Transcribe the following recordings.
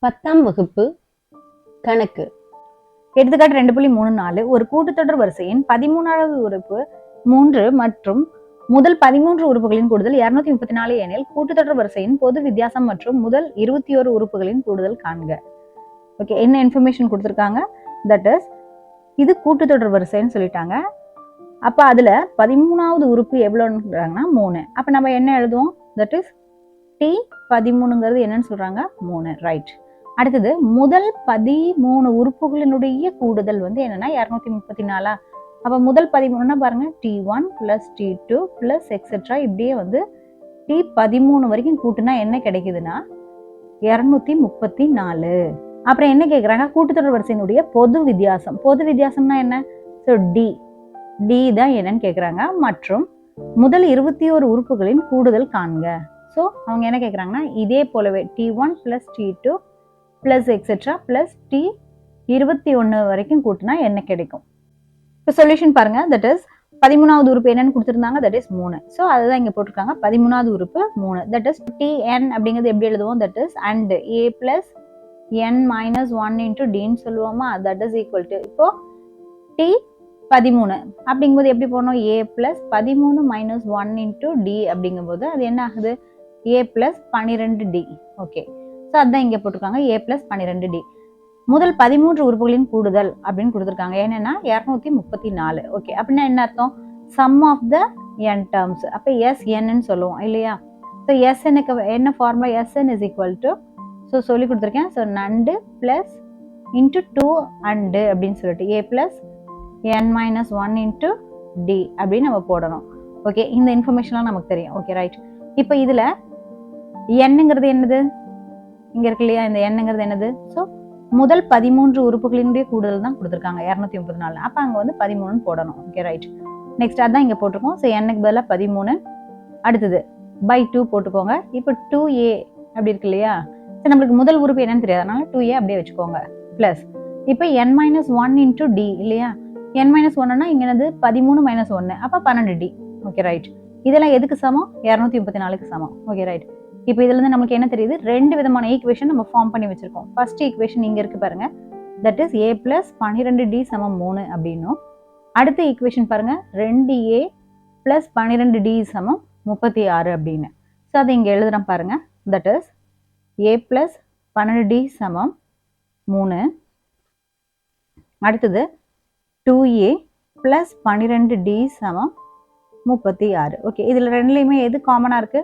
10ஆம் வகுப்பு கணக்கு. எடுத்துக்காட்டு 2.34 ஒரு கூட்டுத்தொடர் வரிசையின் 13வது உறுப்பு 3 மற்றும் முதல் 13 உறுப்புகளின் கூடுதல் 234 எனில் கூட்டுத்தொடர் வரிசையின் பொது வித்தியாசம் மற்றும் முதல் 21 உறுப்புகளின் கூடுதல் காண்க. ஓகே, என்ன இன்ஃபர்மேஷன் கொடுத்துருக்காங்க? தட் இஸ் இது கூட்டுத்தொடர் வரிசைன்னு சொல்லிட்டாங்க. அப்ப அதுல 13வது உறுப்பு எவ்வளோங்கிறாங்கன்னா 3. அப்ப நம்ம என்ன எழுதுவோம்? தட் இஸ் T13ங்கிறது என்னன்னு சொல்றாங்க? 3. ரைட். அடுத்தது முதல் 13 உறுப்புகளினுடைய கூடுதல் வந்து என்னன்னா 234. அப்ப முதல் 13 பாருங்க, T1 plus T2 plus etcetera இப்படியே வந்து T13 வரைக்கும் கூட்டுனா என்ன கிடைக்குதுன்னா 234. அப்புறம் என்ன கேட்குறாங்க? கூட்டுத்தொடர் வரிசையினுடைய பொது வித்தியாசம். பொது வித்தியாசம்னா என்ன? ஸோ டி தான் என்னன்னு கேட்குறாங்க. மற்றும் முதல் 21 உறுப்புகளின் கூடுதல் காண்க. ஸோ அவங்க என்ன கேட்குறாங்கன்னா இதே போலவே T1 plus T2 plus etcetera plus T21 வரைக்கும் கூட்டினா என்ன கிடைக்கும்? இப்போ சொல்யூஷன் பாருங்க. தட் இஸ் 13வது உறுப்பு என்னன்னு கொடுத்துருந்தாங்க? That is 3. ஸோ அதுதான் இங்கே போட்டிருக்காங்க. 13வது உறுப்பு 3. தட் இஸ் Tn அப்படிங்கிறது எப்படி எழுதுவோம்? That is and a plus n minus 1 into டின்னு சொல்லுவோமா? தட் இஸ் ஈக்குவல் டு இப்போ T13 அப்படிங்கும்போது எப்படி போடணும்? a plus 13 minus 1 into d அப்படிங்கும்போது அது என்ன ஆகுது? a plus 12d. Okay, so அதுதான் இங்கே போட்டிருக்காங்க, a பிளஸ் 12d. முதல் 13 உறுப்புகளின் கூடுதல் அப்படின்னு கொடுத்துருக்காங்க. என்னன்னா 234. ஓகே, அப்படின்னா என்ன அர்த்தம்? Sum of the n terms. அப்போ SN சொல்லுவோம் இல்லையா? ஸோ SNக்கு என்ன ஃபார்முலா? SN is equal to, so சொல்லி கொடுத்துருக்கேன். ஸோ நண்டு பிளஸ் இன்ட்டு 2 அண்டு அப்படின்னு சொல்லிட்டு a plus n minus 1 into d அப்படின்னு நம்ம போடணும். ஓகே, இந்த இன்ஃபர்மேஷன்லாம் நமக்கு தெரியும். Okay, right. இப்போ இதில் என்னங்கிறது என்னது? இங்க இருக்கு இல்லையா? இந்த என்னங்கிறது என்னது? ஸோ முதல் 13 உறுப்புகளினுடைய கூடுதல் தான் கொடுத்துருக்காங்க 234. அப்போ அங்கே வந்து 13 போடணும். Okay, right. நெக்ஸ்ட் அதான் இங்கே போட்டிருக்கோம். ஸோ என்னக்கு பதிலாக 13. அடுத்தது பை 2 போட்டுக்கோங்க. இப்போ 2a அப்படி இருக்கு இல்லையா? ஸோ நம்மளுக்கு முதல் உறுப்பு என்னன்னு தெரியாது, அதனால 2a அப்படியே வச்சுக்கோங்க. பிளஸ் இப்போ n மைனஸ் 1 இன்டூ டி இல்லையா? n மைனஸ் 1னா இங்கே என்னது? 13 மைனஸ் 1 அப்போ 12d. Okay, right. இதெல்லாம் எதுக்கு சமம்? 234க்கு சமம். Okay, right. இப்போ இதுல இருந்து நமக்கு என்ன தெரியுது? ரெண்டு விதமான ஈக்குவேஷன் நம்ம ஃபார்ம் பண்ணி வச்சிருக்கோம். ஃபர்ஸ்ட் ஈக்குவேஷன் இங்க இருக்கு பாருங்க. That is a plus 12d சமம் 3 அப்படின்னும், அடுத்த ஈக்குவேஷன் பாருங்க 2a பிளஸ் 12d சமம் 36 அப்படின்னு. ஸோ அதை இங்க எழுதுறேன் பாருங்க. That is a plus 12d சமம் 3. அடுத்தது 2a பிளஸ் 12d சமம் 36. ஓகே, இதுல ரெண்டுலையுமே எது காமனா இருக்கு?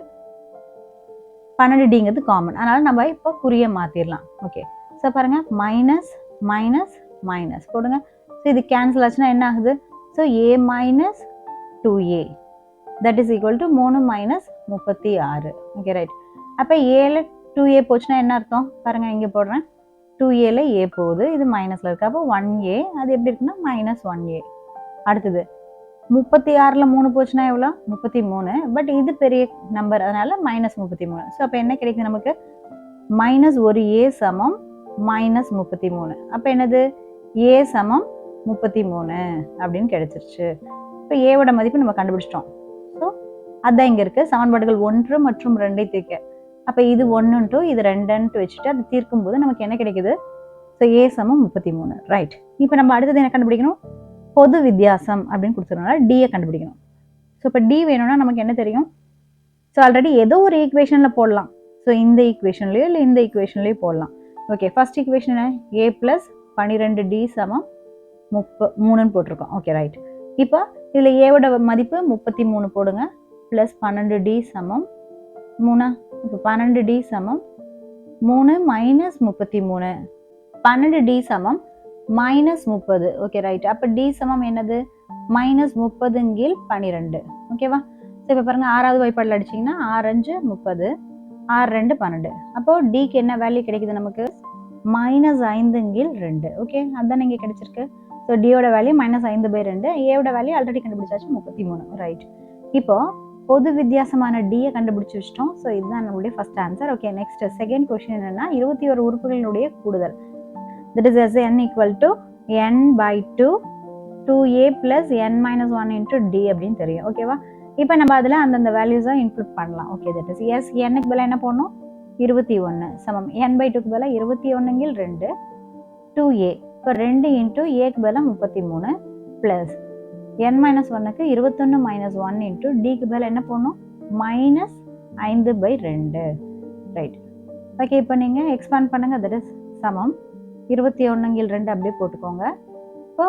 12dங்கிறது காமன். அதனால நம்ம இப்போ குறிய மாத்திரலாம். ஓகே, ஸோ பாருங்க மைனஸ் மைனஸ் மைனஸ் போடுங்க. ஸோ இது கேன்சல் ஆச்சுன்னா என்ன ஆகுது? So a minus 2a that is equal to 3 minus 36. Okay, right. அப்போ ஏல 2a போச்சுன்னா என்ன அர்த்தம்? பாருங்க இங்கே போடுறேன். 2aல a போகுது, இது மைனஸ்ல இருக்கு. அப்போ 1a அது எப்படி இருக்குன்னா மைனஸ் 1a. அடுத்தது 36ல 3 போச்சுன்னா எவ்வளோ? 33. பட் இது பெரிய நம்பர், அதனால மைனஸ் 33. ஸோ அப்போ என்ன கிடைக்குது நமக்கு? மைனஸ் ஒரு a சமம் மைனஸ் 33. அப்போ என்னது? a சமம் 33 அப்படின்னு கிடைச்சிருச்சு. இப்போ ஏவோட மதிப்பு நம்ம கண்டுபிடிச்சிட்டோம். ஸோ அதான் இங்கே இருக்கு. சமன்பாடுகள் 1 மற்றும் 2 தீர்க்க. அப்போ இது 1 இது 2 வச்சுட்டு அது தீர்க்கும் போது நமக்கு என்ன கிடைக்குது? ஸோ a சமம் 33. ரைட். இப்போ நம்ம அடுத்தது என்ன கண்டுபிடிக்கணும்? பொது வித்தியாசம் அப்படின்னு கொடுத்துருனால டியை கண்டுபிடிக்கணும். ஸோ இப்போ டி வேணும்னா நமக்கு என்ன தெரியும்? ஸோ ஆல்ரெடி ஏதோ ஒரு ஈக்குவேஷனில் போடலாம். ஸோ இந்த ஈக்குவேஷன்லையோ இல்லை இந்த ஈக்குவேஷன்லையோ போடலாம். ஓகே, ஃபர்ஸ்ட் ஈக்குவேஷன் என்ன? a பிளஸ் 12d சமம் 3ன்னு போட்டிருக்கோம். Okay, right. இப்போ இதில் ஏவோட மதிப்பு 33 போடுங்க. பிளஸ் 12d சமம் 3. இப்போ 12d சமம் 3 மைனஸ் 33. 12d சமம் மைனஸ் 30. Okay, right. அப்போ டி சமம் என்னது? மைனஸ் 30 12. ஓகேவா? ஸோ இப்போ பாருங்க 6வது வாய்ப்பாடில் அடிச்சிங்கன்னா 6 5 30, 6 2 12. அப்போ டிக்கு என்ன வேல்யூ கிடைக்குது நமக்கு? மைனஸ் 5/2. ஓகே, அதுதான் இங்கே கிடைச்சிருக்கு. ஸோ டியோட வேல்யூ மைனஸ் 5/2. ஏவோட வேல்யூ ஆல்ரெடி கண்டுபிடிச்சாச்சு 33. ரைட். இப்போ பொது வித்தியாசமான டியை கண்டுபிடிச்சு வச்சிட்டோம். ஸோ இதுதான் நம்மளுடைய first answer. Okay, next second question என்னன்னா 21 உறுப்புகளினுடைய கூடுதல். That is as n equal to n by 2 2a plus n minus 1 into d அப்படின்னு தெரியும். ஓகேவா? இப்போ நம்ம அதில் அந்தந்த வேல்யூஸை இன்க்ளூட் பண்ணலாம். ஓகே, தட் இஸ் எஸ் என்னக்கு பதிலாக என்ன போடணும்? 21 சமம் n/2க்கு பதிலாக 21 2 2a. இப்போ 2 இன்ட்டு ஏக்கு பதிலாக 33 ப்ளஸ் n-1க்கு 21 - 1 இன்ட்டு டிக்கு பதிலாக என்ன போடணும் -5/2. ரைட். ஓகே, இப்போ நீங்கள் எக்ஸ்பேண்ட் பண்ணுங்க. தட் இஸ் சமம் 21 2 அப்படியே போட்டுக்கோங்க. இப்போ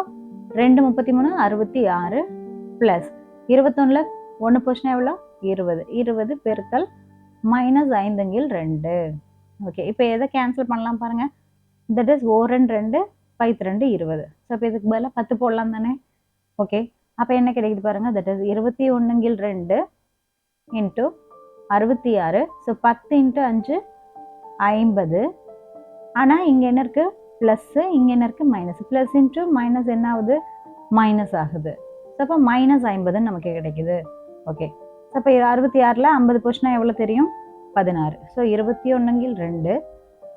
2 33 66 ப்ளஸ் 21ல் 1 போச்சுன்னா எவ்வளோ 20 20 பெருக்கல் -5 2. ஓகே, இப்போ எதை கேன்சல் பண்ணலாம் பாருங்க. That is 2 2 20. ஸோ இப்போ இதுக்கு பதிலாக 10 போடலாம் தானே. ஓகே, அப்போ என்ன கிடைக்குது பாருங்க. That is 21 2 into 66. So 10 into 5 50. ஆனால் இங்கே என்ன இருக்குது ப்ளஸ்ஸு, இங்கே என்ன இருக்குது மைனஸ். ப்ளஸ் இன்ட்டு மைனஸ் என்ன ஆகுது மைனஸ் ஆகுது. ஸோ அப்போ -50 நமக்கு கிடைக்குது. ஓகே, ஸோ அப்போ 66ல் 50 போச்சுன்னா எவ்வளோ தெரியும் 16. ஸோ 21 2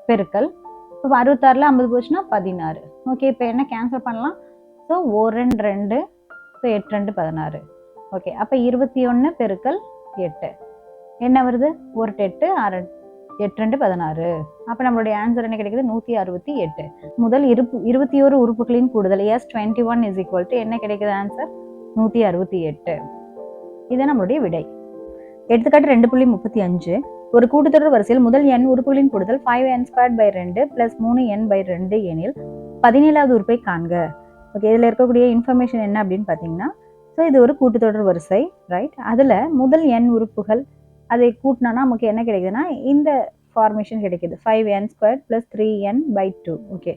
பெருக்கல் இப்போ 66ல் 50 போச்சுன்னா 16. ஓகே, இப்போ என்ன கேன்சல் பண்ணலாம். So 2 2 so 8 2 16. ஓகே, அப்போ 21 பெருக்கல் 8 என்ன வருது 1 8 6 8 2 16. அப்போ நம்மளுடைய ஆன்சர் என்ன கிடைக்குது 168. முதல் 21 உறுப்புகளின் கூடுதல் S21 = என்ன கிடைக்குது ஆன்சர் 168. இது நம்மளுடைய விடை. எடுத்துக்காட்டு 2.35. ஒரு கூட்டுத்தொடர் வரிசையில் முதல் n உறுப்புகளின் கூடுதல் 5n² 2 + 3n/2 எனில் 17வது உறுப்பை காண்க. ஓகே, இதில் இருக்கக்கூடிய இன்ஃபர்மேஷன் என்ன அப்படின்னு பார்த்தீங்கன்னா, ஸோ இது ஒரு கூட்டுத்தொடர் வரிசை. ரைட். அதில் முதல் n உறுப்புகள் அதை கூட்டினா நமக்கு என்ன கிடைக்குதுன்னா இந்த ஃபார்மேஷன் கிடைக்குது 5n² + 3n/2. ஓகே,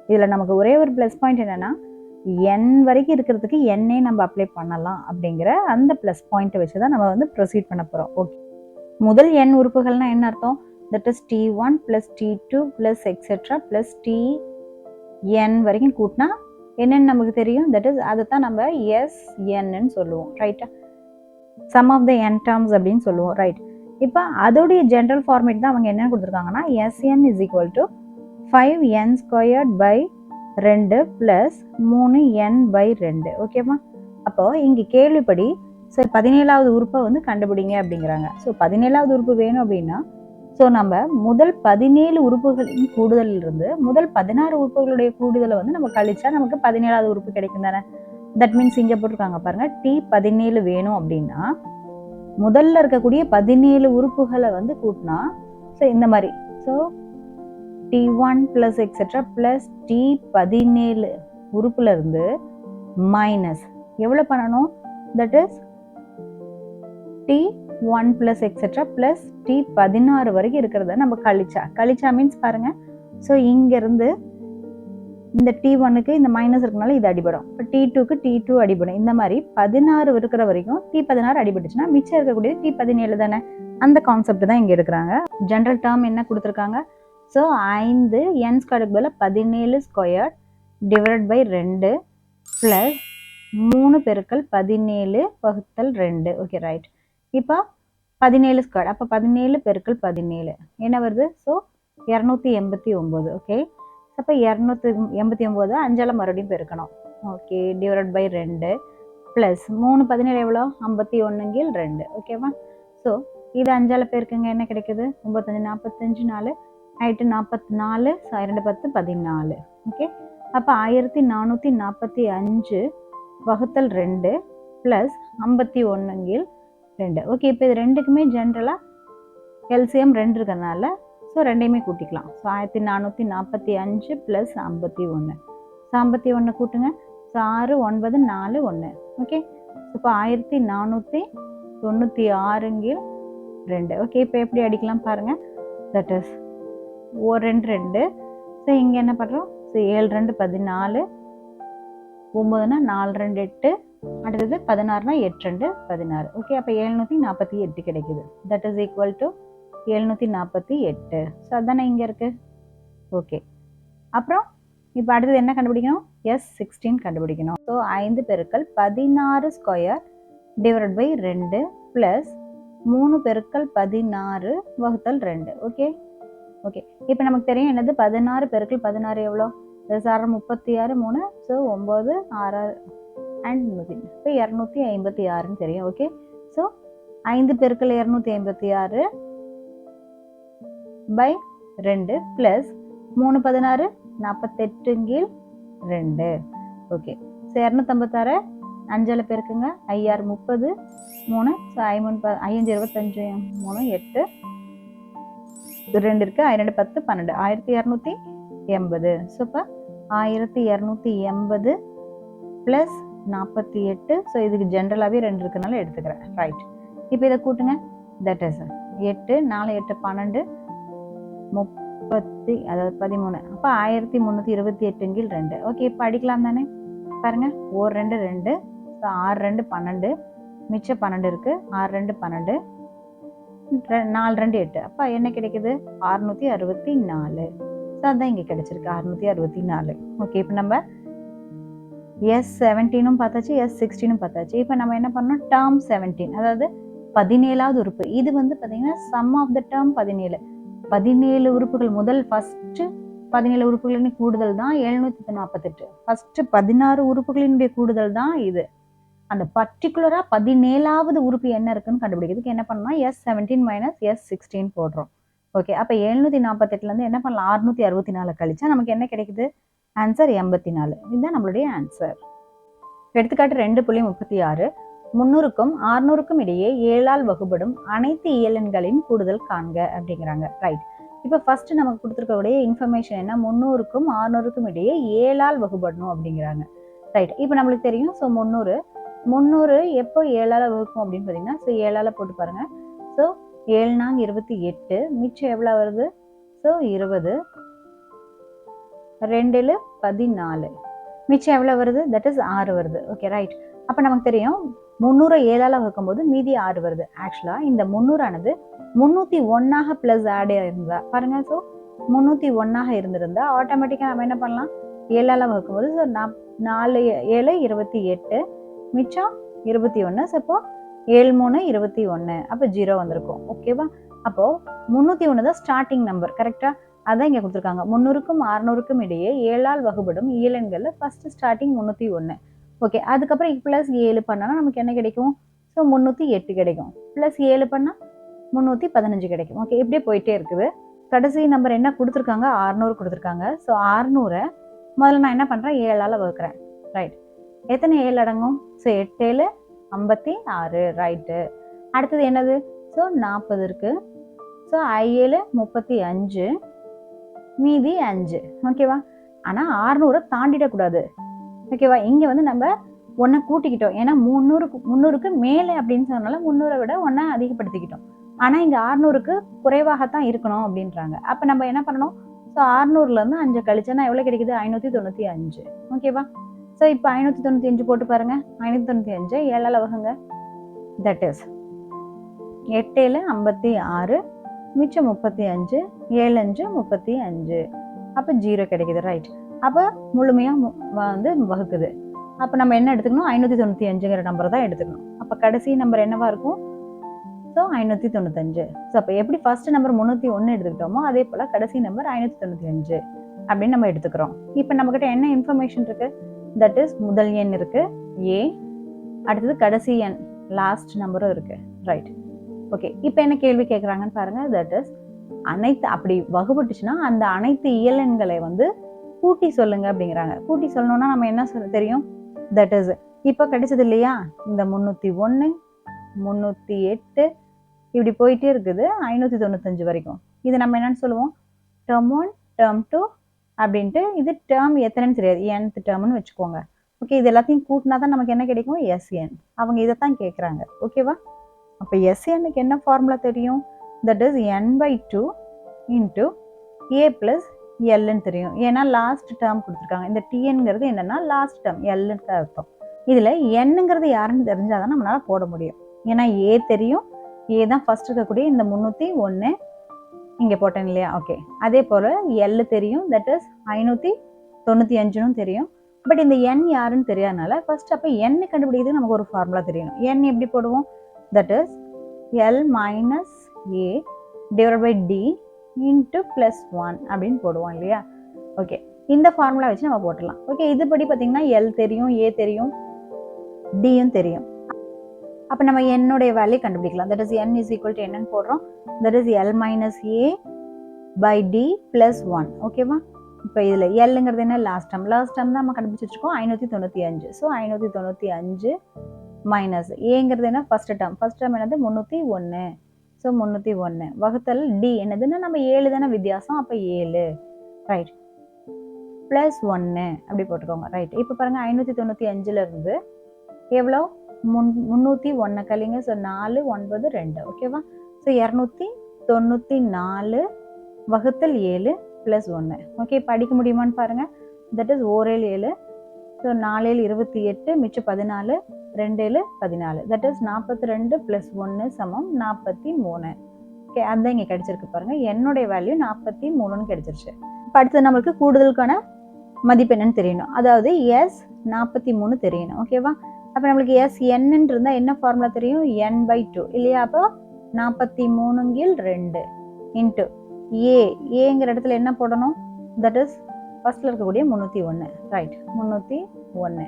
இதில் நமக்கு ஒரே ஒரு ப்ளஸ் பாயிண்ட் என்னென்னா n வரைக்கும் இருக்கிறதுக்கு n-ஏ நம்ம அப்ளை பண்ணலாம் அப்படிங்கிற அந்த ப்ளஸ் பாயிண்ட்டை வச்சு தான் நம்ம வந்து ப்ரொசீட் பண்ண போகிறோம். ஓகே, முதல் n உறுப்புகள்னா என்ன அர்த்தம். That is t1 + t2 + etcetera + tn வரைக்கும் கூட்டினா என்னன்னு நமக்கு தெரியும். தட் இஸ் அதை தான் நம்ம SNன்னு சொல்லுவோம். ரைட்டா, sum of the n terms அப்படின்னு சொல்லுவோம். ரைட். இப்போ அதோடைய ஜென்ரல் ஃபார்மேட் தான் அவங்க என்ன கொடுத்துருக்காங்கன்னா SN = 5n² 2 + 3n/2. ஓகேவா. அப்போ இங்கே கேள்விப்படி ஸோ 17வது உறுப்பை வந்து கண்டுபிடிங்க அப்படிங்கிறாங்க. ஸோ 17வது உறுப்பு வேணும் அப்படின்னா ஸோ நம்ம முதல் 17 உறுப்புகளின் கூடுதலிலிருந்து முதல் 16 உறுப்புகளுடைய கூடுதலை வந்து நம்ம கழிச்சா நமக்கு 17வது உறுப்பு கிடைக்கும் தானே. தட் மீன்ஸ் இங்கே போட்டிருக்காங்க பாருங்க, T17 வேணும் அப்படின்னா முதல்ல இருக்கக்கூடிய 17 உறுப்புகளை வந்து கூட்டினா ஸோ இந்த மாதிரி ஸோ T1 + எக்ஸெட்ரா + T17 உறுப்புல இருந்து மைனஸ் எவ்வளோ பண்ணணும். That is T1 + etcetera + T16 வரைக்கும் இருக்கிறத நம்ம கழிச்சா மீன்ஸ் பாருங்க. ஸோ இங்கேருந்து இந்த T1க்கு இந்த மைனஸ் இருக்கனால இது அடிபடும். இப்போ T2க்கு T2 அடிபடும். இந்த மாதிரி 16 இருக்கிற வரைக்கும் T16 அடிபட்டுச்சுன்னா மிச்சம் இருக்கக்கூடியது T17 தானே. அந்த கான்செப்ட் தான் இங்கே எடுக்கிறாங்க. ஜென்ரல் டேர்ம் என்ன கொடுத்துருக்காங்க. ஸோ 5 n² பதில் 17² / 2 + 3 பெருக்கல் 17 வகுத்தல் 2. Okay, right. இப்போ 17². அப்போ 17 பெருக்கல் 17 என்ன வருது. ஸோ 289. ஓகே, அப்போ 289 5ஆல் மறுபடியும் பெருக்கணும். ஓகே, /2 ப்ளஸ் 3 17 எவ்வளோ 51 2. ஓகேவா. ஸோ இது 5ஆல் பெருக்குங்க என்ன கிடைக்குது 95 45 4 ஆயிட்டு 44 2 10 14. ஓகே, அப்போ 1445 வகுத்தல் 2 ப்ளஸ் 51 2. ஓகே, இப்போ இது ரெண்டுக்குமே ஜென்ரலாக எல்சிஎம் 2 இருக்கிறதுனால ஸோ ரெண்டையுமே கூட்டிக்கலாம். So 1445 plus 51. ஸோ 51 கூட்டுங்க. ஸோ 6 9 4 1. ஓகே, இப்போ 1496 2. ஓகே, இப்போ எப்படி அடிக்கலாம் பாருங்கள். That is 2 2. ஸோ இங்கே என்ன பண்ணுறோம். ஸோ 7 2 14 9னா 4 2 8 அடுத்தது 16னா 8 2 16. ஓகே, அப்போ 748 கிடைக்குது. That is equal to 748. So அதுதானே இங்கே இருக்குது. ஓகே, அப்புறம் இப்போ அடுத்தது என்ன கண்டுபிடிக்கணும். S16 கண்டுபிடிக்கணும். ஸோ 5 பெருக்கல் 16² / 2 ப்ளஸ் 3 பெருக்கல் 16 வகுத்தல் 2. ஓகே ஓகே, இப்போ நமக்கு தெரியும் என்னது 16 பெருக்கல் 16 எவ்வளோ 36 3. So 9 6 and 100. இப்போ 256 தெரியும். ஓகே, ஸோ 5 பெருக்கல் 256 பை 2 ப்ளஸ் 3 16 48 கீழ் 2. ஓகே, ஸோ 256 5ஆல் பெருக்குங்க, 5 6 30 3, ஸோ 5 25 3 8 2 இருக்கு, 2 10 12 1280. ஸோ இப்போ 1280 ப்ளஸ் 48. ஸோ இதுக்கு ஜென்ரலாகவே 2 இருக்குனால எடுத்துக்கிறேன். ரைட், இப்போ இதை கூட்டுங்க. தட் இஸ் 8 4 8 12 30, அதாவது 13. அப்போ 1328 கீழ் 2. ஓகே, இப்போ அடிக்கலாம் தானே? பாருங்க, 1 2 2, ஸோ 6 2 12, மிச்சம் 12 இருக்கு, 6 2 12, 4 2 8. அப்போ என்ன கிடைக்குது? 664. ஸோ அதுதான் இங்கே கிடைச்சிருக்கு, 664. ஓகே, இப்போ நம்ம S17 பார்த்தாச்சு, S16 பார்த்தாச்சு. இப்போ நம்ம என்ன பண்ணோம்? டேர்ம் 17, அதாவது 17வது உறுப்பு. இது வந்து பார்த்தீங்கன்னா சம் ஆஃப் த டேர்ம் 17. 17 உறுப்புகள் முதல் ஃபர்ஸ்ட் 17 உறுப்புகளின் கூடுதல் தான் 748. ஃபர்ஸ்ட் 16 உறுப்புகளினுடைய கூடுதல் தான் இது. அந்த பர்டிகுலரா 17வது உறுப்பு என்ன இருக்குன்னு கண்டுபிடிக்கிறதுக்கு என்ன பண்ணணும்? S17 மைனஸ் S16 போடுறோம். ஓகே, அப்போ 748லேருந்து என்ன பண்ணலாம்? 664 கழிச்சா நமக்கு என்ன கிடைக்குது? ஆன்சர் 84. இதுதான் நம்மளுடைய ஆன்சர். எடுத்துக்காட்டு 2.36. 300க்கும் 600க்கும் இடையே 7ஆல் வகுப்படும் அனைத்து இயலெண்களின் கூடுதல் காண்க அப்படிங்கிறாங்க. ரைட், இப்போ ஃபர்ஸ்ட் நமக்கு கொடுத்துருக்கக்கூடிய இன்ஃபர்மேஷன் என்ன? 300க்கும் 600க்கும் இடையே 7ஆல் வகுப்படணும் அப்படிங்கிறாங்க. ரைட், இப்போ நம்மளுக்கு தெரியும். ஸோ 300 எப்போ 7ஆல் வகுக்கும் அப்படின்னு பார்த்தீங்கன்னா, ஸோ 7ஆல் போட்டு பாருங்க. ஸோ 7 4 28, மிச்சம் எவ்வளோ வருது? ஸோ 20, 2 14, மிச்சம் எவ்வளோ வருது? தட் இஸ் 6 வருது. Okay, right. அப்போ நமக்கு தெரியும் 300 7ஆல் வகுக்கும்போது மீதி 6 வருது. ஆக்சுவலாக இந்த 300ஆனது 301ஆக ப்ளஸ் ஆட் இருந்தா பாருங்க. ஸோ 301ஆக இருந்திருந்தா ஆட்டோமேட்டிக்காக நம்ம என்ன பண்ணலாம்? 7ஆல் வகுக்கும்போது ஸோ 4 7 28, மிச்சம் 21. ஸோ இப்போ 7 3 21, அப்போ 0 வந்திருக்கும். ஓகேவா? அப்போது 301 தான் ஸ்டார்டிங் நம்பர். கரெக்டாக? அதான் இங்கே கொடுத்துருக்காங்க. 300க்கும் 600க்கும் இடையே 7ஆல் வகுப்படும் இயலெண்களில் ஃபர்ஸ்ட் ஸ்டார்டிங் 301. ஓகே, அதுக்கப்புறம் ப்ளஸ் 7 பண்ணோன்னா நமக்கு என்ன கிடைக்கும்? ஸோ 308 கிடைக்கும். ப்ளஸ் 7 பண்ணால் 315 கிடைக்கும். ஓகே, இப்படியே போயிட்டே இருக்குது. கடைசி நம்பர் என்ன கொடுத்துருக்காங்க? 600 கொடுத்துருக்காங்க. ஸோ 600 முதல்ல நான் என்ன பண்ணுறேன்? 7ஆல் வகுக்கிறேன். ரைட், எத்தனை 7 அடங்கும்? ஸோ 8 7 56. ரைட்டு, அடுத்தது என்னது? ஸோ 40 இருக்கு. ஸோ 7 35, மீதி 5. ஓகேவா? ஆனால் 600 தாண்டிடக்கூடாது. ஓகேவா? இங்கே வந்து நம்ம 1 கூட்டிக்கிட்டோம். ஏன்னா 300க்கு மேலே அப்படின்னு சொன்னால 300 விட 1 அதிகப்படுத்திக்கிட்டோம். ஆனால் இங்கே 600க்கு குறைவாகத்தான் இருக்கணும் அப்படின்றாங்க. அப்போ நம்ம என்ன பண்ணணும்? ஸோ 600லேருந்து 5 கழிச்சோன்னா எவ்வளோ கிடைக்குது? 595. ஓகேவா? ஸோ இப்போ 595 போட்டு பாருங்க. 595 7ஆல் வகுங்க. தட் இஸ் 8 7 56, மிச்சம் 35, 7 5 35. அப்போ 0 கிடைக்குது. ரைட், அப்போ முழுமையாக வந்து வகுக்குது. அப்போ நம்ம என்ன எடுத்துக்கணும்? 595ங்கிற நம்பரை தான் எடுத்துக்கணும். அப்போ கடைசி நம்பர் என்னவா இருக்கும்? ஸோ 595. ஸோ அப்போ எப்படி ஃபர்ஸ்ட் நம்பர் 301 எடுத்துக்கிட்டோமோ அதே போல் கடைசி நம்பர் 595 அப்படின்னு நம்ம எடுத்துக்கிறோம். இப்போ நம்மக்கிட்ட என்ன இன்ஃபர்மேஷன் இருக்குது? தட் இஸ் முதல் எண் இருக்குது ஏ, அடுத்தது கடைசி எண் லாஸ்ட் நம்பரும் இருக்குது. Right, okay. இப்போ என்ன கேள்வி கேட்குறாங்கன்னு பாருங்கள். தட் இஸ் அனைத்து அப்படி வகுப்பட்டுச்சுன்னா அந்த அனைத்து இயலெண்களை வந்து கூட்டி சொல்லுங்க அப்படிங்கிறாங்க. கூட்டி சொல்லணும்னா நம்ம என்ன சொல்ல தெரியும்? தட் இஸ் இப்போ கிடைச்சது இல்லையா? இந்த 301 308 இப்படி போயிட்டே இருக்குது 595 வரைக்கும். இது நம்ம என்னன்னு சொல்லுவோம்? டேர்ம் 1 டேர்ம் 2 அப்படின்ட்டு. இது டேர்ம் எத்தனைன்னு தெரியாது, nth டேர்ம்னு வச்சுக்கோங்க. ஓகே, இது எல்லாத்தையும் கூட்டினா தான் நமக்கு என்ன கிடைக்கும்? SN. அவங்க இதைத்தான் கேட்குறாங்க. ஓகேவா? அப்போ SNக்கு என்ன ஃபார்முலா தெரியும்? That is n/2 into a + Lன்னு தெரியும். ஏன்னா லாஸ்ட் டேர்ம் கொடுத்துருக்காங்க. இந்த TNங்கிறது என்னன்னா லாஸ்ட் டேர்ம், Lன்னு அர்த்தம். இதில் என்னங்கிறது யாருன்னு தெரிஞ்சாதான் நம்மளால போட முடியும். ஏன்னா A தெரியும், A தான் ஃபர்ஸ்ட் இருக்கக்கூடிய இந்த 301 இங்கே போட்டேன் இல்லையா? ஓகே, அதே போல் L தெரியும், தட் இஸ் 595ன்னு தெரியும். பட் இந்த N யாருன்னு தெரியாதனால ஃபர்ஸ்ட் அப்போ N கண்டுபிடிக்கிறதுக்கு நமக்கு ஒரு ஃபார்முலா தெரியணும். N எப்படி போடுவோம்? That is L - A / D into +1 அப்படின்னு போடுவோம் இல்லையா? ஓகே, இந்த ஃபார்முலா வச்சு நம்ம போட்டுடலாம். ஓகே, இதுபடி பார்த்தீங்கன்னா L தெரியும், A தெரியும், Dயும் தெரியும். அப்போ நம்ம என்னுடைய வேல்யூ கண்டுபிடிக்கலாம். தட் இஸ் N = என்னன்னு போடுறோம். That is L - A by d plus 1. ஓகேவா? இப்போ இதில் எல்லுங்கிறது என்ன? லாஸ்ட் டேர்ம் தான் நம்ம கண்டுபிடிச்சி வச்சுருக்கோம் 595. ஸோ 595 மைனஸ் ஏங்கிறது என்ன? ஃபர்ஸ்ட் டேர்ம் என்னது? 301. ஸோ 301 வகுத்தல் டி என்னதுன்னா நம்ம 7 தானே வித்தியாசம், அப்போ 7 ரைட் ப்ளஸ் 1 அப்படி போட்டுக்கோங்க. ரைட் இப்போ பாருங்கள் 595 இருந்து எவ்வளோ? 301 கழிங்க. ஸோ 4 9 2. ஓகேவா? ஸோ 294 வகுத்தல் 7 ப்ளஸ் 1. ஓகே, இப்போ அடிக்க முடியுமான்னு பாருங்கள். That is 4 7. ஸோ 4 28 மிச்சம் 14 2 14. தட் இஸ் 42 ப்ளஸ் 1 சமம் 43. ஓகே, அதுதான் இங்கே கிடைச்சிருக்கு பாருங்கள். என்னுடைய வேல்யூ 43ன்னு கிடைச்சிருச்சு. இப்போ அடுத்தது நம்மளுக்கு கூடுதலுக்கான மதிப்பு என்னன்னு தெரியணும். அதாவது எஸ் 43 தெரியணும். ஓகேவா? அப்போ நம்மளுக்கு எஸ் என்னன்னு இருந்தால் என்ன ஃபார்முலா தெரியும்? n/2 இல்லையா? அப்போ 43/2 இன்ட்டு ஏங்கிற இடத்துல என்ன போடணும்? தட் இஸ் ஃபர்ஸ்ட்ல இருக்கக்கூடிய 301. ரைட் 301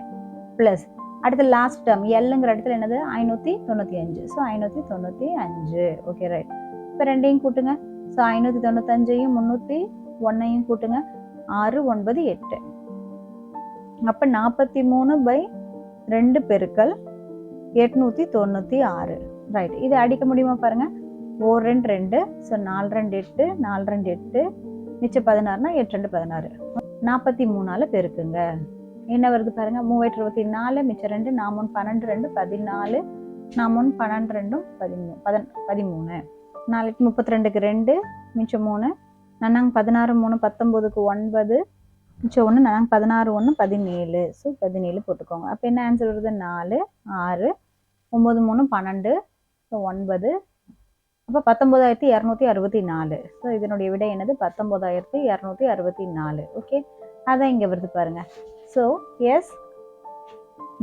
ப்ளஸ் அடுத்து லாஸ்ட் டேர்ம் எல்லுங்கிற இடத்துல என்னது? 595. ஸோ 595. Okay right. இப்போ ரெண்டையும் கூட்டுங்க. ஸோ 595ஐயும் 301ஐயும் கூட்டுங்க. 6 9 8. அப்போ 43/2 பெருக்கல் 896. ரைட், இது அடிக்க முடியுமா பாருங்க. 4 2 2. ஸோ 4 2 8 4 2 8 மிச்சம் 16னா 8 2 16. 43ஆல் பெருக்குங்க. என்ன வருது பாருங்க? 3 24 மிச்சம் 2 4 12 2 14 4 12 2 13 4 32க்கு 2 மிச்சம் 3 நாங்கள் 16 3 19க்கு 9 மிச்சம் 1 நாங்கள் 16 1 17. ஸோ 17 போட்டுக்கோங்க. அப்போ என்ன ஆன்சர் வருது? 4 6 9 3 12. ஸோ 9. அப்போ 19264. ஸோ இதனுடைய விடை என்னது? 19264. ஓகே, அதான் இங்கே வருது பாருங்க. ஸோ எஸ்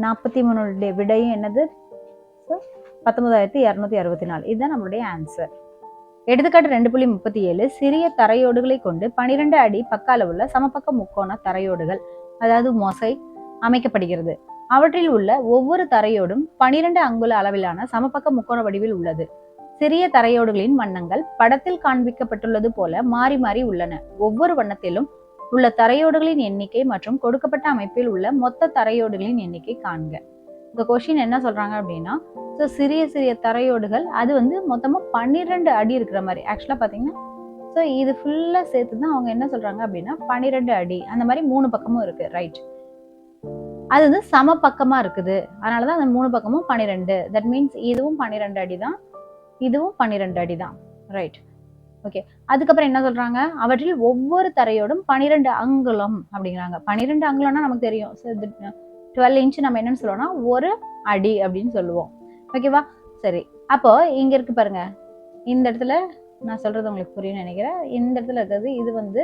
43 விடையும் என்னது? ஸோ 19264. இதுதான் நம்மளுடைய ஆன்சர். எடுத்துக்காட்டு 2.37 சிறிய தரையோடுகளை கொண்டு 12 அடி பக்க அளவுள்ள சமபக்க முக்கோண தரையோடுகள் அதாவது மொசைக் அமைக்கப்படுகிறது. அவற்றில் உள்ள ஒவ்வொரு தரையோடும் 12 அங்குல அளவிலான சமபக்க முக்கோண வடிவில் உள்ளது. சிறிய தரையோடுகளின் வண்ணங்கள் படத்தில் காண்பிக்கப்பட்டுள்ளது போல மாறி மாறி உள்ளன. ஒவ்வொரு வண்ணத்திலும் உள்ள தரையோடுகளின் எண்ணிக்கை மற்றும் கொடுக்கப்பட்ட அமைப்பில் உள்ள மொத்த தரையோடுகளின் எண்ணிக்கை காண்க. இந்த கொஸ்டின் என்ன சொல்றாங்க அப்படின்னா, ஸோ சிறிய சிறிய தரையோடுகள் அது வந்து மொத்தமாக 12 அடி இருக்கிற மாதிரி. ஆக்சுவலாக பார்த்தீங்கன்னா ஸோ இது ஃபுல்லாக சேர்த்து தான் அவங்க என்ன சொல்றாங்க அப்படின்னா 12 அடி அந்த மாதிரி 3 பக்கமும் இருக்கு. ரைட், அது வந்து சம பக்கமாக இருக்குது. அதனால தான் அந்த 3 பக்கமும் 12. தட் மீன்ஸ் இதுவும் 12 அடி தான், இதுவும் 12 அடி தான். Right, okay. அதுக்கப்புறம் என்ன சொல்றாங்க? அவற்றில் ஒவ்வொரு தரையோடும் 12 அங்குலம் அப்படிங்கிறாங்க. 12 அங்குலம்னா நமக்கு தெரியும். 12 இன்ச் நம்ம என்னன்னு சொல்லுவோம்னா 1 அடி அப்படின்னு சொல்லுவோம். ஓகேவா? சரி, அப்போ இங்க இருக்கு பாருங்க. இந்த இடத்துல நான் சொல்றது உங்களுக்கு புரியும்னு நினைக்கிறேன். இந்த இடத்துல இருக்கிறது இது வந்து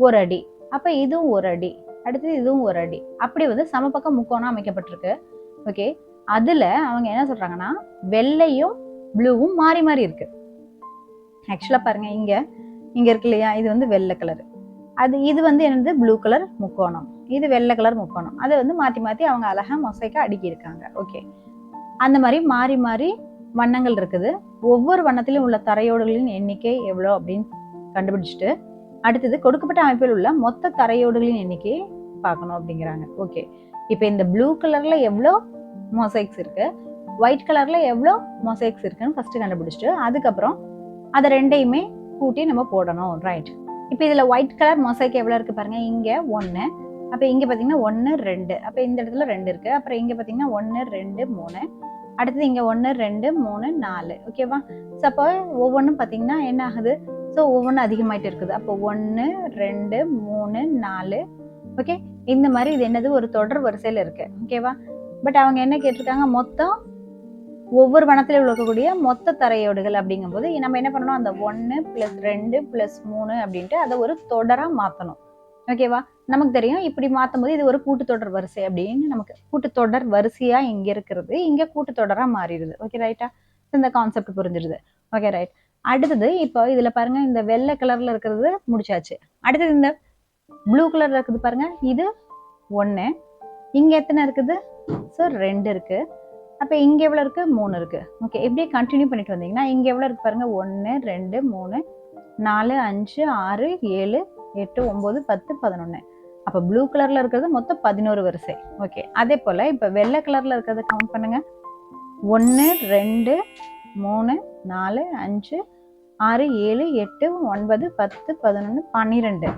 1 அடி. அப்ப இதுவும் 1 அடி, அடுத்தது இதுவும் 1 அடி. அப்படி வந்து சமபக்க முக்கோணம் அமைக்கப்பட்டிருக்கு. ஓகே, அதுல அவங்க என்ன சொல்றாங்கன்னா வெள்ளையும் ப்ளூவும் மாறி மாறி இருக்கு. ஆக்சுவலா பாருங்க, இங்க இருக்கு இல்லையா? இது வந்து வெள்ளை கலர், இது வந்து என்னது? ப்ளூ கலர் முக்கோணம், இது வெள்ளை கலர் முக்கோணம். அதை வந்து மாத்தி மாத்தி அவங்க அழகா மொசைக்கா அடுக்கி இருக்காங்க. ஓகே, அந்த மாதிரி மாறி மாறி வண்ணங்கள் இருக்குது. ஒவ்வொரு வண்ணத்திலும் உள்ள தரையோடுகளின் எண்ணிக்கை எவ்வளோ அப்படின்னு கண்டுபிடிச்சிட்டு அடுத்தது கொடுக்கப்பட்ட அமைப்பில் உள்ள மொத்த தரையோடுகளின் எண்ணிக்கையை பார்க்கணும் அப்படிங்கிறாங்க. ஓகே, இப்போ இந்த ப்ளூ கலர்ல எவ்வளோ மொசைக்ஸ் இருக்கு, ஒயிட் கலர்ல எவ்வளோ மொசைக்ஸ் இருக்குன்னு ஃபர்ஸ்ட் கண்டுபிடிச்சிட்டு அதுக்கப்புறம் அதை ரெண்டையுமே கூட்டி நம்ம போடணும். ரைட், இப்போ இதுல ஒயிட் கலர் மொசைக் எவ்வளோ இருக்கு பாருங்க. இங்க 1, அப்போ இங்க பாத்தீங்கன்னா 1 2, அப்போ இந்த இடத்துல 2 இருக்கு. அப்புறம் இங்க பாத்தீங்கன்னா 1 2 3, அடுத்தது இங்க 1 2 3 4. ஓகேவா? ஸோ அப்போ ஒவ்வொன்றும் பாத்தீங்கன்னா என்ன ஆகுது? ஸோ ஒவ்வொன்றும் அதிகமாயிட்டு இருக்குது. அப்போ 1 2 3 4. ஓகே, இந்த மாதிரி இது என்னது? ஒரு தொடர் வரிசையில இருக்கு. ஓகேவா? பட் அவங்க என்ன கேட்டிருக்காங்க? மொத்தம் ஒவ்வொரு வனத்துல இருக்கக்கூடிய மொத்த தரையோடுகள் அப்படிங்கும்போது நம்ம என்ன பண்ணணும்? அந்த 1 + 2 + 3 அப்படின்ட்டு அதை ஒரு தொடரா மாத்தணும். ஓகேவா? நமக்கு தெரியும் இப்படி மாத்தும் போது இது ஒரு கூட்டுத்தொடர் வரிசை அப்படின்னு நமக்கு கூட்டுத்தொடர் வரிசையா இங்க இருக்கிறது இங்க கூட்டுத்தொடரா மாறிடுது. ஓகே ரைட்டா? இந்த கான்செப்ட் புரிஞ்சிடுது. Okay right. அடுத்தது இப்போ இதுல பாருங்க, இந்த வெள்ளை கலர்ல இருக்கிறது முடிச்சாச்சு. அடுத்தது இந்த ப்ளூ கலர்ல இருக்குது பாருங்க, இது 1. இங்க எத்தனை இருக்குது? ஸோ 2 இருக்கு. அப்ப இங்க எவ்வளவு இருக்கு? 3 இருக்கு. ஓகே, இப்படியே கண்டினியூ பண்ணிட்டு வந்தீங்கன்னா இங்க எவ்வளவு இருக்கு பாருங்க? 1 2 3 4 5 6 7 8 9 10 11. அப்போ ப்ளூ கலர்ல இருக்கிறது மொத்தம் 11 வரிசை. ஓகே, அதே போல இப்போ வெள்ளை கலர்ல இருக்கிறத கவுண்ட் பண்ணுங்க. 1 2 3 4 5 6 7 8 9 10 11 12.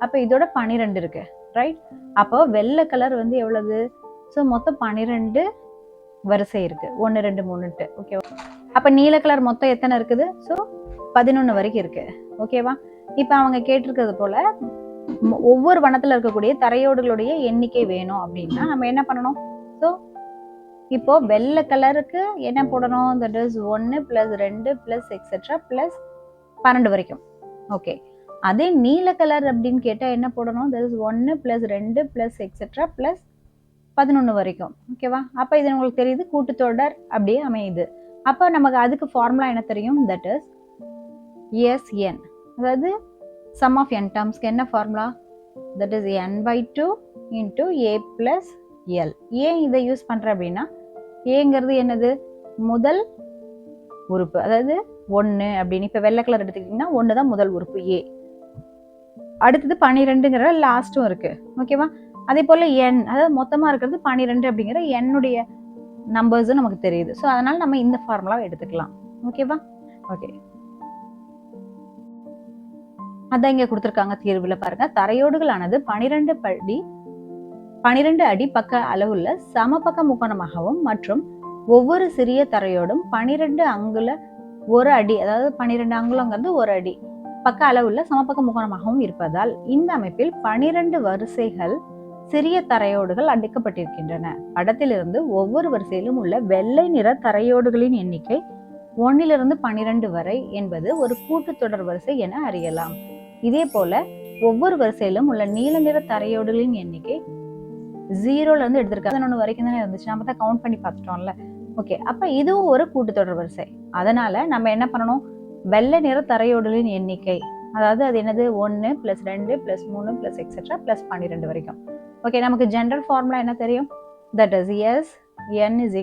அப்போ இதோட 12 இருக்கு, ரைட்? அப்போ வெள்ளை கலர் வந்து எவ்வளவு? ஸோ மொத்தம் 12 வரிசை இருக்கு, 1 2 3. ஓகேவா? அப்போ நீல கலர் மொத்தம் எத்தனை இருக்குது? ஸோ 11 வரைக்கும் இருக்கு. ஓகேவா? இப்போ அவங்க கேட்டிருக்கிறது போல ஒவ்வொரு வண்ணத்துல இருக்கக்கூடிய தரையோடுகளுடைய எண்ணிக்கை வேணும் அப்படின்னா நம்ம என்ன பண்ணணும்? ஸோ இப்போ வெள்ளை கலருக்கு என்ன போடணும்? தட் இஸ் 1 + 2 + எக்ஸெட்ரா + 12 வரைக்கும். ஓகே, அதே நீல கலர் அப்படின்னு கேட்டா என்ன போடணும்? தட் இஸ் 1 + 2 + எக்ஸெட்ரா + 11 வரைக்கும். ஓகேவா? அப்போ இது உங்களுக்கு தெரியுது, கூட்டுத்தொடர் அப்படியே அமையுது. அப்போ நமக்கு அதுக்கு ஃபார்முலா என்ன தெரியும்? தட் இஸ் SN, அதாவது சம் ஆஃப் n டேர்ம்ஸ்க்கு என்ன formula? That is n/2 × a + l. ஏன் இதை யூஸ் பண்றேன் அப்படின்னா, ஏங்கிறது என்னது? முதல் உறுப்பு, அதாவது 1 அப்படின்னு. இப்போ வெள்ளை கலர் எடுத்துக்கிட்டிங்கன்னா 1 தான் முதல் உறுப்பு a. அடுத்தது 12ங்கிற லாஸ்ட்டும் இருக்கு. ஓகேவா? அதே போல n, அதாவது மொத்தமா இருக்கிறது 12 அப்படிங்கிற என்னுடைய நம்பர்ஸும் நமக்கு தெரியுது. ஸோ அதனால நம்ம இந்த ஃபார்முலாவை எடுத்துக்கலாம். ஓகேவா? ஓகே, அதான் இங்க கொடுத்துருக்காங்க தீர்வுல பாருங்க. தரையோடுகளானது 12 அடி பக்க அளவுள்ள சமபக்க முக்கோணமாகவும் மற்றும் ஒவ்வொரு சிறிய தரையோடும் 12 அங்குல 1 அடி, அதாவது 12 அங்குலங்கிறது 1 அடி பக்க அளவுள்ள சமபக்க முக்கோணமாகவும் இருப்பதால் இந்த அமைப்பில் 12 வரிசைகள் சிறிய தரையோடுகள் அடுக்கப்பட்டிருக்கின்றன. படத்திலிருந்து ஒவ்வொரு வரிசையிலும் உள்ள வெள்ளை நிற தரையோடுகளின் எண்ணிக்கை 1 to 12 வரை என்பது ஒரு கூட்டுத்தொடர் வரிசை என அறியலாம். இதே போல ஒவ்வொரு வரிசையிலும் உள்ள நீல நிற தரையோடுகளின் எண்ணிக்கை 0ல இருந்து எடுத்திருக்காங்க, 11 வரைக்கும் தானே இருந்துச்சு, நம்ம தான் கவுண்ட் பண்ணி பார்த்துட்டோம்ல. ஓகே, அப்ப இதுவும் ஒரு கூட்டுத்தொடர் வரிசை. அதனால நம்ம என்ன பண்ணணும்? வெள்ளை நிற தரையோடுகளின் எண்ணிக்கை, அதாவது அது என்னது? 1 + 2 + 3 + எக்ஸெட்ரா + 12 வரைக்கும். ஓகே, நமக்கு ஜெனரல் ஃபார்முலா என்ன தெரியும்? That is SN =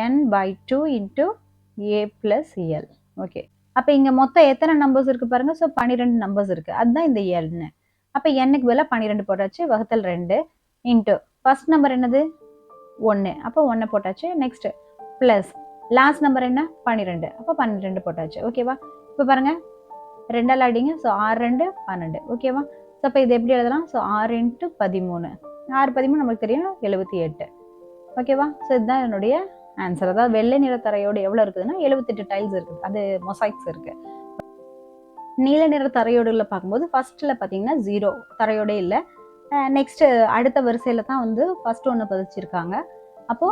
n/2 × a + l. Okay, அப்ப இங்க மொத்தம் எத்தனை நம்பர்ஸ் இருக்கு பாருங்க. ஸோ 12 நம்பர்ஸ் இருக்கு, அதுதான் இந்த n. அப்ப n-க்கு பதிலா 12 போட்டாச்சு, வகுத்தல் 2 இன்ட்டு ஃபர்ஸ்ட் நம்பர் என்னது? 1. அப்போ 1 போட்டாச்சு. நெக்ஸ்ட் பிளஸ் லாஸ்ட் நம்பர் என்ன? 12. அப்போ 12 போட்டாச்சு. ஓகேவா? இப்போ பாருங்க, 2ஆல் அடிங்க. ஸோ 6 2 12. ஓகேவா? ஸோ அப்போ இது எப்படி எழுதலாம்? ஸோ 6 × 13. 6 13 நமக்கு தெரியும், 78. ஓகேவா? ஸோ இதுதான் என்னுடைய ஆன்சர். அதாவது வெள்ளை நிற தரையோடு எவ்வளோ இருக்குதுன்னா 78 டைல்ஸ் இருக்குது, அது மொசைக்ஸ் இருக்கு. நீல நிற தரையோடுல பார்க்கும்போது ஃபர்ஸ்ட்ல பார்த்தீங்கன்னா 0 தரையோடே இல்லை. நெக்ஸ்ட் அடுத்த வரிசையில தான் வந்து ஃபர்ஸ்ட் ஒன்று பதிச்சிருக்காங்க. அப்போ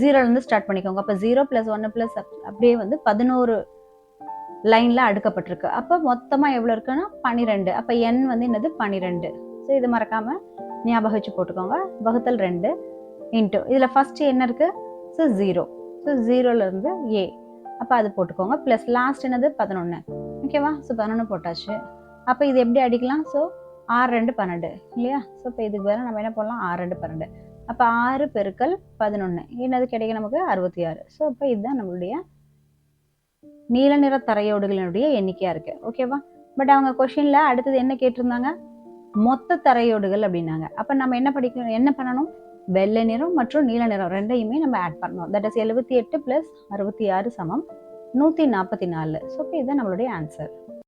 0லேருந்து ஸ்டார்ட் பண்ணிக்கோங்க. அப்போ 0 + 1 + அப்படியே வந்து 11 லைன்ல அடுக்கப்பட்டிருக்கு. அப்போ மொத்தமா எவ்வளோ இருக்குன்னா 12. அப்போ n வந்து என்னது? 12. ஸோ இது மறக்காம ஞாபகம் வச்சு போட்டுக்கோங்க. வகுத்தல் 2 இன்ட்டு இதில் ஃபர்ஸ்ட் என்ன இருக்கு? ஸோ 0. ஸோ 0லேருந்து a, அப்போ அது போட்டுக்கோங்க. ப்ளஸ் லாஸ்ட் என்னது? 11. ஓகேவா? ஸோ 11 போட்டாச்சு. அப்போ இது எப்படி அடிக்கலாம்? ஸோ 6 2 12 இல்லையா? ஸோ இப்போ இதுக்கு வேற நம்ம என்ன பண்ணலாம்? 6 2 12. அப்போ 6 × 11 என்னது கிடைக்கும் நமக்கு? 66. ஸோ இப்போ இதுதான் நம்மளுடைய நீல நிற தரையோடுகளினுடைய எண்ணிக்கையா இருக்கு. ஓகேவா? பட் அவங்க கொஸ்டின்ல அடுத்தது என்ன கேட்டிருந்தாங்க? மொத்த தரையோடுகள் அப்படின்னாங்க. அப்போ நம்ம என்ன பண்ணணும்? வெள்ளை நிறம் மற்றும் நீல நிறம் ரெண்டையுமே நம்ம ஆட் பண்ணணும். That is 78 + 66 = 144. ஸோ இப்போ இதுதான் நம்மளுடைய ஆன்சர்.